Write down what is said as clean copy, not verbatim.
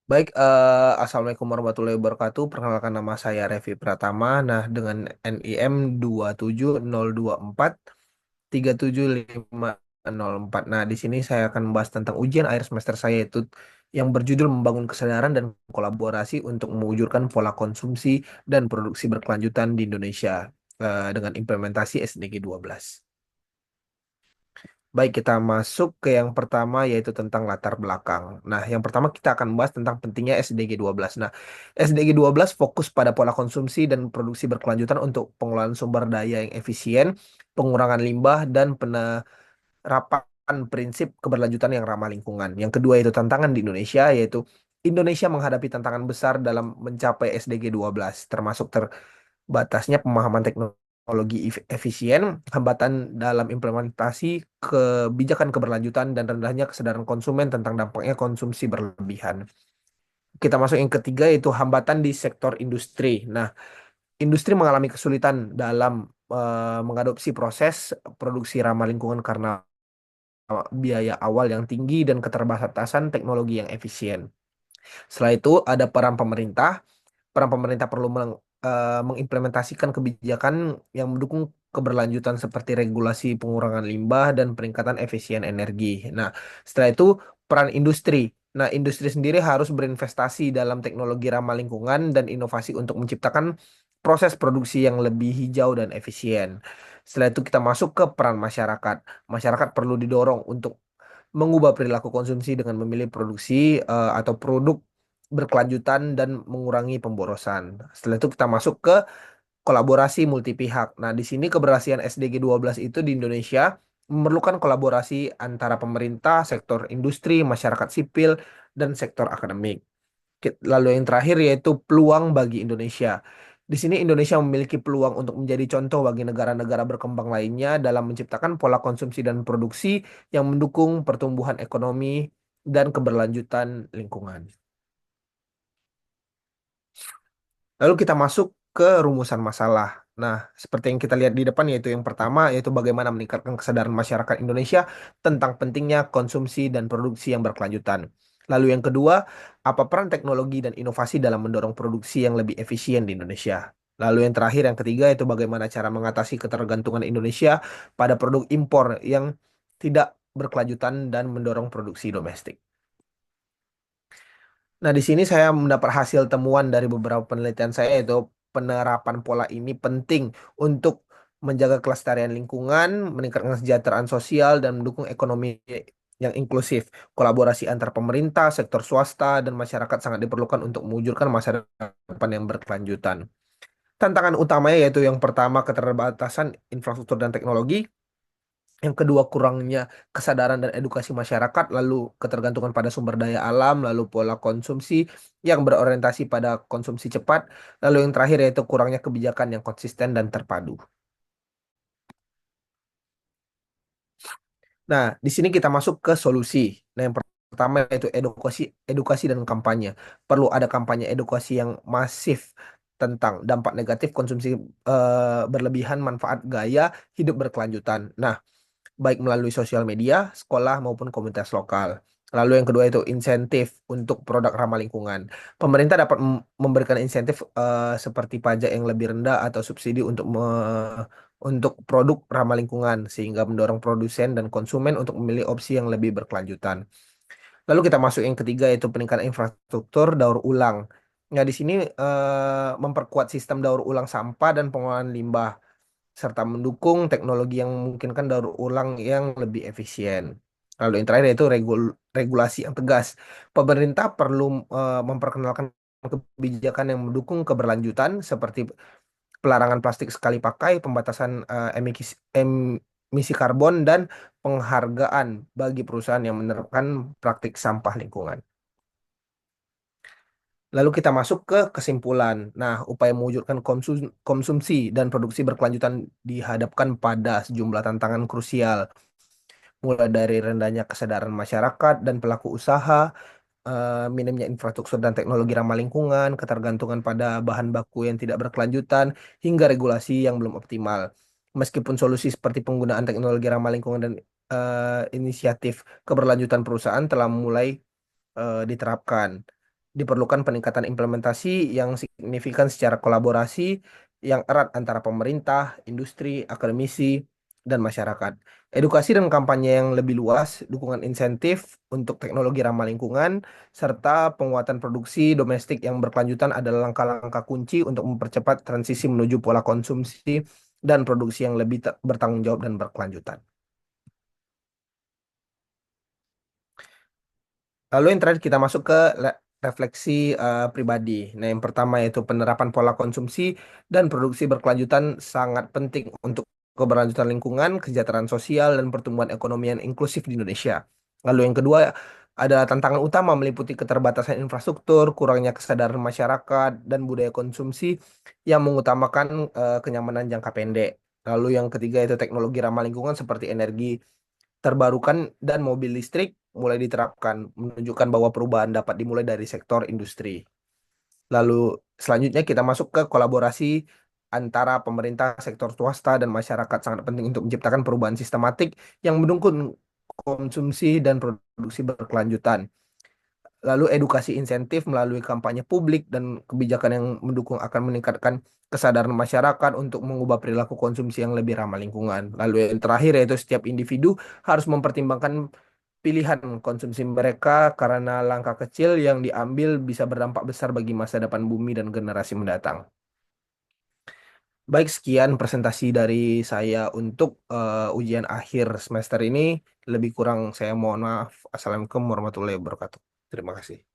Baik, Assalamualaikum warahmatullahi wabarakatuh. Perkenalkan nama saya Revi Pratama. Nah, dengan NIM 2702437504. Nah, di sini saya akan membahas tentang ujian akhir semester saya itu yang berjudul Membangun Kesadaran dan Kolaborasi untuk Mewujudkan Pola Konsumsi dan Produksi Berkelanjutan di Indonesia dengan implementasi SDG 12. Baik, kita masuk ke yang pertama yaitu tentang latar belakang. Nah, yang pertama kita akan membahas tentang pentingnya SDG 12. Nah, SDG 12 fokus pada pola konsumsi dan produksi berkelanjutan untuk pengelolaan sumber daya yang efisien, pengurangan limbah, dan penerapan prinsip keberlanjutan yang ramah lingkungan. Yang kedua itu tantangan di Indonesia, yaitu Indonesia menghadapi tantangan besar dalam mencapai SDG 12, termasuk batasnya pemahaman teknologi efisien, hambatan dalam implementasi kebijakan keberlanjutan, dan rendahnya kesadaran konsumen tentang dampaknya konsumsi berlebihan. Kita masuk yang ketiga yaitu hambatan di sektor industri. Nah, industri mengalami kesulitan dalam mengadopsi proses produksi ramah lingkungan karena biaya awal yang tinggi dan keterbatasan teknologi yang efisien. Setelah itu ada peran pemerintah perlu mengimplementasikan kebijakan yang mendukung keberlanjutan seperti regulasi pengurangan limbah dan peningkatan efisien energi. Nah, setelah itu peran industri. Nah, industri sendiri harus berinvestasi dalam teknologi ramah lingkungan dan inovasi untuk menciptakan proses produksi yang lebih hijau dan efisien. Setelah itu kita masuk ke peran masyarakat. Masyarakat perlu didorong untuk mengubah perilaku konsumsi dengan memilih produksi atau produk berkelanjutan dan mengurangi pemborosan. Setelah itu kita masuk ke kolaborasi multi pihak. Nah, di sini keberhasilan SDG 12 itu di Indonesia memerlukan kolaborasi antara pemerintah, sektor industri, masyarakat sipil, dan sektor akademik. Lalu yang terakhir yaitu peluang bagi Indonesia. Di sini Indonesia memiliki peluang untuk menjadi contoh bagi negara-negara berkembang lainnya dalam menciptakan pola konsumsi dan produksi yang mendukung pertumbuhan ekonomi dan keberlanjutan lingkungan. Lalu kita masuk ke rumusan masalah. Nah, seperti yang kita lihat di depan yaitu yang pertama yaitu bagaimana meningkatkan kesadaran masyarakat Indonesia tentang pentingnya konsumsi dan produksi yang berkelanjutan. Lalu yang kedua, apa peran teknologi dan inovasi dalam mendorong produksi yang lebih efisien di Indonesia. Lalu yang terakhir, yang ketiga itu bagaimana cara mengatasi ketergantungan Indonesia pada produk impor yang tidak berkelanjutan dan mendorong produksi domestik. Nah, di sini saya mendapat hasil temuan dari beberapa penelitian saya, yaitu penerapan pola ini penting untuk menjaga kelestarian lingkungan, meningkatkan kesejahteraan sosial, dan mendukung ekonomi yang inklusif. Kolaborasi antar pemerintah, sektor swasta, dan masyarakat sangat diperlukan untuk mewujudkan masa depan yang berkelanjutan. Tantangan utamanya yaitu yang pertama keterbatasan infrastruktur dan teknologi, yang kedua, kurangnya kesadaran dan edukasi masyarakat, lalu ketergantungan pada sumber daya alam, lalu pola konsumsi yang berorientasi pada konsumsi cepat, lalu yang terakhir yaitu kurangnya kebijakan yang konsisten dan terpadu. Nah, di sini kita masuk ke solusi. Nah, yang pertama yaitu edukasi dan kampanye. Perlu ada kampanye edukasi yang masif tentang dampak negatif konsumsi berlebihan, manfaat gaya hidup berkelanjutan. Nah, baik melalui sosial media, sekolah maupun komunitas lokal. Lalu yang kedua itu insentif untuk produk ramah lingkungan. Pemerintah dapat memberikan insentif seperti pajak yang lebih rendah atau subsidi untuk produk ramah lingkungan sehingga mendorong produsen dan konsumen untuk memilih opsi yang lebih berkelanjutan. Lalu kita masuk yang ketiga yaitu peningkatan infrastruktur daur ulang. Nah, di sini memperkuat sistem daur ulang sampah dan pengolahan limbah serta mendukung teknologi yang memungkinkan daur ulang yang lebih efisien. Lalu yang terakhir yaitu regulasi yang tegas. Pemerintah perlu memperkenalkan kebijakan yang mendukung keberlanjutan seperti pelarangan plastik sekali pakai, pembatasan emisi karbon, dan penghargaan bagi perusahaan yang menerapkan praktik sampah lingkungan. Lalu kita masuk ke kesimpulan. Nah, upaya mewujudkan konsumsi dan produksi berkelanjutan dihadapkan pada sejumlah tantangan krusial, mulai dari rendahnya kesadaran masyarakat dan pelaku usaha, minimnya infrastruktur dan teknologi ramah lingkungan, ketergantungan pada bahan baku yang tidak berkelanjutan, hingga regulasi yang belum optimal. Meskipun solusi seperti penggunaan teknologi ramah lingkungan dan inisiatif keberlanjutan perusahaan telah mulai diterapkan. Diperlukan peningkatan implementasi yang signifikan secara kolaborasi yang erat antara pemerintah, industri, akademisi, dan masyarakat. Edukasi dan kampanye yang lebih luas, dukungan insentif untuk teknologi ramah lingkungan, serta penguatan produksi domestik yang berkelanjutan adalah langkah-langkah kunci untuk mempercepat transisi menuju pola konsumsi dan produksi yang lebih bertanggung jawab dan berkelanjutan. Lalu yang terakhir kita masuk ke refleksi pribadi. Nah, yang pertama yaitu penerapan pola konsumsi dan produksi berkelanjutan sangat penting untuk keberlanjutan lingkungan, kesejahteraan sosial, dan pertumbuhan ekonomi yang inklusif di Indonesia. Lalu yang kedua adalah tantangan utama meliputi keterbatasan infrastruktur, kurangnya kesadaran masyarakat, dan budaya konsumsi yang mengutamakan kenyamanan jangka pendek. Lalu yang ketiga itu teknologi ramah lingkungan seperti energi terbarukan dan mobil listrik mulai diterapkan, menunjukkan bahwa perubahan dapat dimulai dari sektor industri. Lalu selanjutnya kita masuk ke kolaborasi antara pemerintah, sektor swasta, dan masyarakat sangat penting untuk menciptakan perubahan sistematik yang mendukung konsumsi dan produksi berkelanjutan. Lalu edukasi insentif melalui kampanye publik dan kebijakan yang mendukung akan meningkatkan kesadaran masyarakat untuk mengubah perilaku konsumsi yang lebih ramah lingkungan. Lalu yang terakhir yaitu setiap individu harus mempertimbangkan pilihan konsumsi mereka karena langkah kecil yang diambil bisa berdampak besar bagi masa depan bumi dan generasi mendatang. Baik, sekian presentasi dari saya untuk ujian akhir semester ini. Lebih kurang saya mohon maaf. Assalamualaikum warahmatullahi wabarakatuh. Terima kasih.